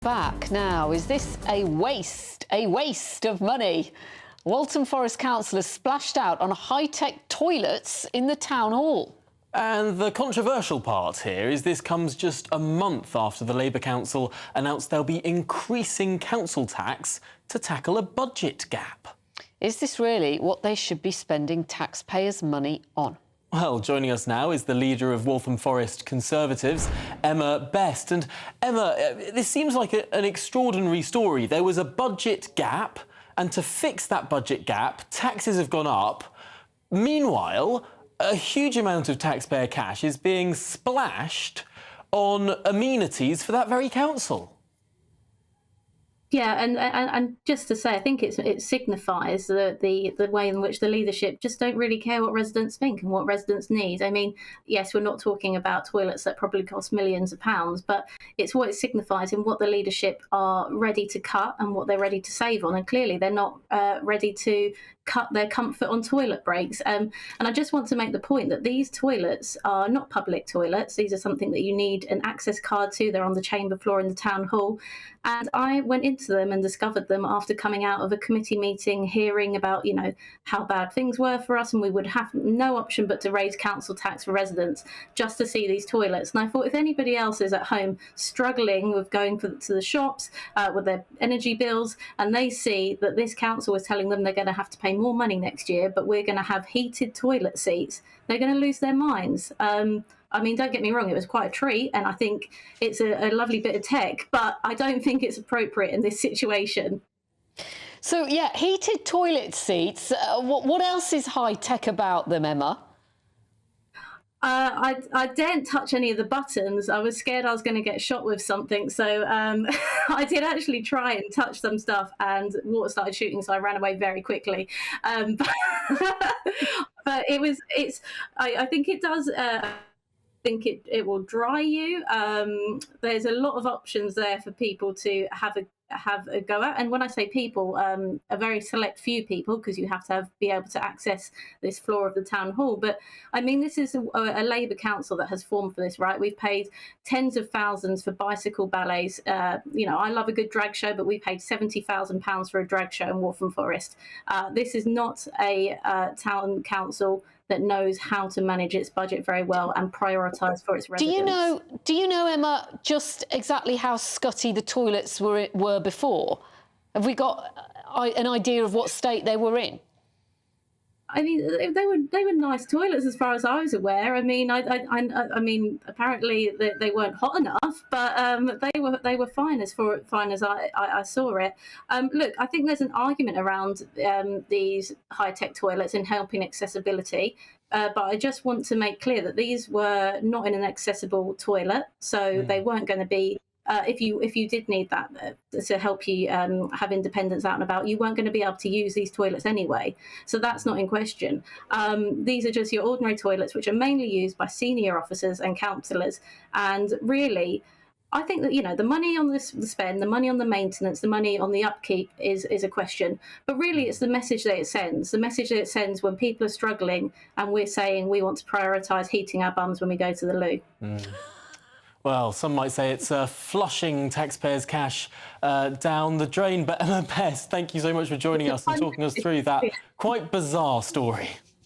Back now. Is this a waste? A waste of money? Waltham Forest councillors splashed out on high-tech toilets in the town hall. And the controversial part here is this comes just a month after the Labour Council announced they'll be increasing council tax to tackle a budget gap. Is this really what they should be spending taxpayers' money on? Well, joining us now is the leader of Waltham Forest Conservatives, Emma Best. And Emma, this seems like an extraordinary story. There was a budget gap, and to fix that budget gap, taxes have gone up. Meanwhile, a huge amount of taxpayer cash is being splashed on amenities for that very council. Yeah, and just to say, I think it signifies the way in which the leadership just don't really care what residents think and what residents need. I mean, yes, we're not talking about toilets that probably cost millions of pounds, but it's what it signifies in what the leadership are ready to cut and what they're ready to save on. And clearly, they're not ready to cut their comfort on toilet breaks. And I just want to make the point that these toilets are not public toilets. These are something that you need an access card to. They're on the chamber floor in the town hall. And I went into them and discovered them after coming out of a committee meeting, hearing about, you know, how bad things were for us, and we would have no option but to raise council tax for residents just to see these toilets. And I thought, if anybody else is at home struggling with going to the shops with their energy bills, and they see that this council is telling them they're going to have to pay more money next year, but we're going to have heated toilet seats, they're going to lose their minds. I mean, don't get me wrong, it was quite a treat, and I think it's a lovely bit of tech, but I don't think it's appropriate in this situation. So, yeah, heated toilet seats. What else is high-tech about them, Emma? I daren't touch any of the buttons. I was scared I was going to get shot with something. So I did actually try and touch some stuff, and water started shooting, so I ran away very quickly. But I think it does... think it will dry you. There's a lot of options there for people to have a go at, and when I say people, a very select few people, because you have to be able to access this floor of the town hall. But I mean, this is a Labour council that has formed for this, right? We've paid tens of thousands for bicycle ballets. You know, I love a good drag show, but we paid £70,000 for a drag show in Waltham Forest. This is not a town council that knows how to manage its budget very well and prioritise for its residents. Do you know, Emma, just exactly how scutty the toilets were before? Have we got an idea of what state they were in? I mean, they were nice toilets as far as I was aware. I mean, I mean, apparently they weren't hot enough, but they were fine as I saw it. Look, I think there's an argument around these high-tech toilets and helping accessibility. But I just want to make clear that these were not in an accessible toilet, so they weren't going to be. If you did need that to help you have independence out and about, you weren't going to be able to use these toilets anyway. So that's not in question. These are just your ordinary toilets, which are mainly used by senior officers and councillors. And really, I think that, you know, the money on the spend, the money on the maintenance, the money on the upkeep is a question. But really, it's the message that it sends. The message that it sends when people are struggling and we're saying we want to prioritise heating our bums when we go to the loo. Well, some might say it's flushing taxpayers' cash down the drain. But Emma Best, thank you so much for joining us and talking us through that quite bizarre story.